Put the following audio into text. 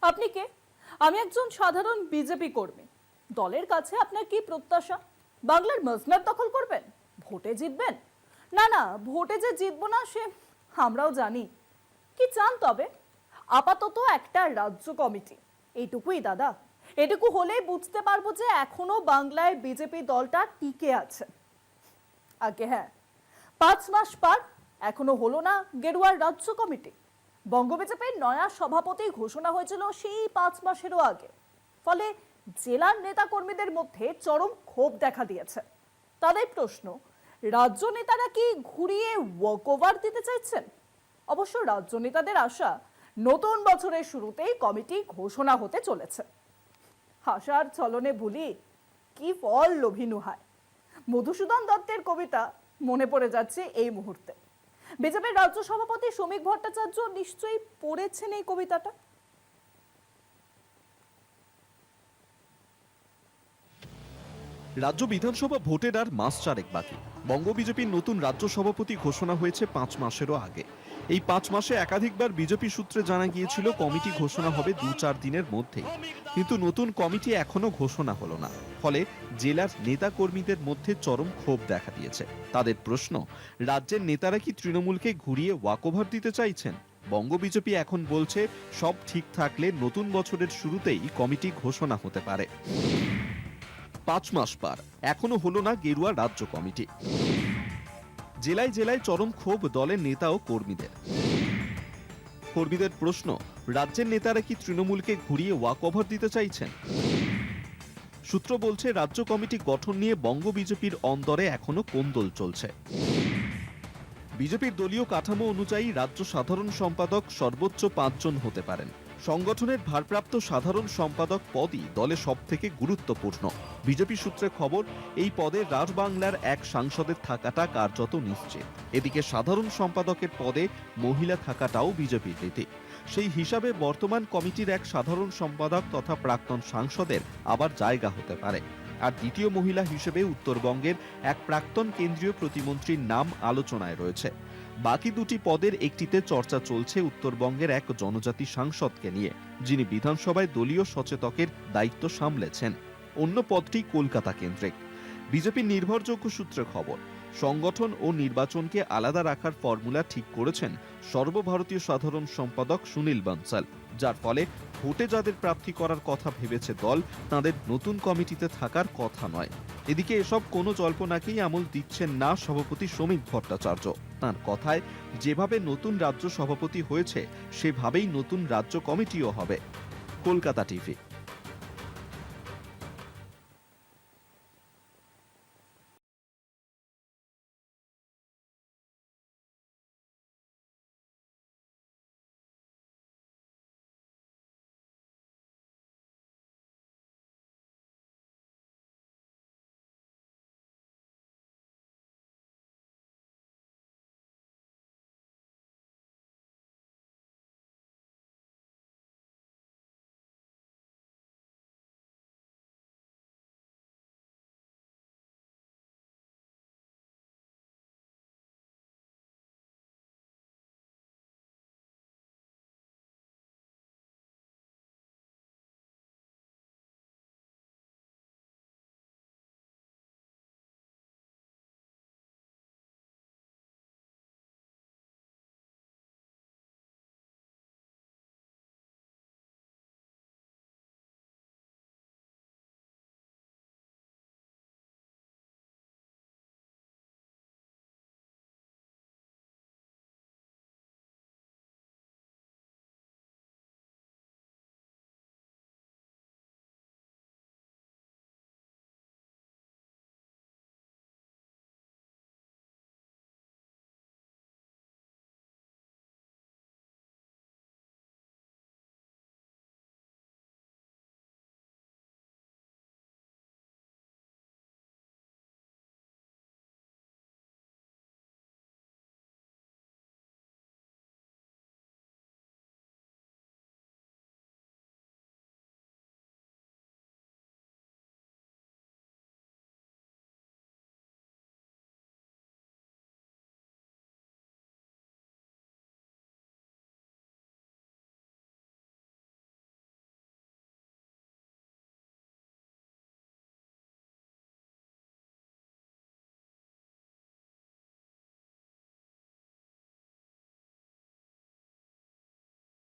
আপনি কে? আমি একজন সাধারণ বিজেপি কর্মী। দলের কাছে আপনার কি প্রত্যাশা? বাংলার মসনদ দখল করবেন? ভোটে জিতবেন? না না, ভোটে যে জিতবো না সে আমরাও জানি। কি চান তবে? আপাতত একটা রাজ্য কমিটি, এইটুকুই দাদা। এটুকু হলেই বুঝতে পারবো যে এখনো বাংলায় বিজেপি দলটা টিকে আছে। আগে হ্যাঁ, 5 মাস পার, এখনো হলো না গেরুয়ার রাজ্য কমিটি। বঙ্গ বিজেপির নয়া সভাপতি ঘোষণা হয়েছিল সেই 5 মাসেরও আগে। ফলে জেলার নেতা কর্মীদের মধ্যে চরম ক্ষোভ দেখা দিয়েছে। তাদের প্রশ্ন, রাজ্য নেতারা কি ঘুরিয়ে ওয়াকওভার দিতে চাইছেন? অবশ্য রাজ্য নেতাদের আশা, নতুন বছরের শুরুতেই কমিটি ঘোষণা হতে চলেছে। হাসার চলনে ভুলি, কি ফল লোভিনু হয়। মধুসূদন দত্তের কবিতা মনে পড়ে যাচ্ছে এই মুহূর্তে। বিজেপির রাজ্য সভাপতি শ্রমিক ভট্টাচার্য নিশ্চয়ই পড়েছেন এই কবিতাটা। রাজ্য বিধানসভা ভোটের আর মাস চারেক বাকি। বঙ্গ বিজেপির নতুন রাজ্য সভাপতি ঘোষণা হয়েছে 5 মাসেরও আগে। এই 5 মাসে একাধিকবার বিজেপি সূত্রে জানা গিয়েছিল কমিটি ঘোষণা হবে 2-4 দিনের মধ্যেই, কিন্তু নতুন কমিটি এখনো ঘোষণা হলো না। ফলে জেলার নেতা কর্মীদের মধ্যে চরম ক্ষোভ দেখা দিয়েছে। তাদের প্রশ্ন, রাজ্যের নেতারা কি তৃণমূলকে ঘুরিয়ে ওয়াকওভার দিতে চাইছেন? বঙ্গ বিজেপি এখন বলছে সব ঠিক থাকলে নতুন বছরের শুরুতেই কমিটি ঘোষণা হতে পারে। 5 মাস পার, এখনো হলো না গেরুয়া রাজ্য কমিটি। জেলায় জেলায় চরম ক্ষোভ দলের নেতা ও কর্মীদের। কর্মীদের প্রশ্ন, রাজ্যের নেতারা কি তৃণমূলকে ঘুরিয়ে ওয়াকওভার দিতে চাইছেন? সূত্র বলছে রাজ্য কমিটি গঠন নিয়ে বঙ্গ বিজেপির অন্দরে এখনো কোন্দল চলছে। বিজেপির দলীয় কাঠামো অনুযায়ী রাজ্য সাধারণ সম্পাদক সর্বোচ্চ 5 জন হতে পারেন। সংগঠনের ভারপ্রাপ্ত সাধারণ সম্পাদক পদই দলে সবথেকে গুরুত্বপূর্ণ। বিজেপি সূত্রে খবর, এই পদে রাজবাংলার এক সাংসদের থাকাটা কার্যত নিশ্চিত। এদিকে সাধারণ সম্পাদকের পদে মহিলা থাকাটাও বিজেপির রীতি। সেই হিসাবে বর্তমান কমিটির এক সাধারণ সম্পাদক তথা প্রাক্তন সাংসদের আবার জায়গা হতে পারে। আর দ্বিতীয় মহিলা হিসেবে উত্তরবঙ্গের এক প্রাক্তন কেন্দ্রীয় প্রতিমন্ত্রীর নাম আলোচনায় রয়েছে। বাকি দুটি পদের একটিতে চর্চা চলছে উত্তরবঙ্গের এক জনজাতি সাংসদকে নিয়ে, যিনি বিধানসভায় দলীয় সচেতকের দায়িত্ব সামলেছেন। অন্য পদটি কলকাতা কেন্দ্রিক। বিজেপির নির্ভরযোগ্য সূত্রে খবর, সংগঠন ও নির্বাচনকে আলাদা রাখার ফর্মুলা ঠিক করেছেন সর্বভারতীয় সাধারণ সম্পাদক সুনীল বানসাল, যার ফলে ভোটে যাদের প্রার্থী করার কথা ভেবেছে দল, তাদের নতুন কমিটিতে থাকার কথা নয়। এদিকে এসব কোনো জল্পনাকেই আমল দিচ্ছেন না সভাপতি শ্রমিক ভট্টাচার্য। তাঁর কথায়, যেভাবে নতুন রাজ্য সভাপতি হয়েছে সেভাবেই নতুন রাজ্য কমিটিও হবে। কলকাতা টিভি।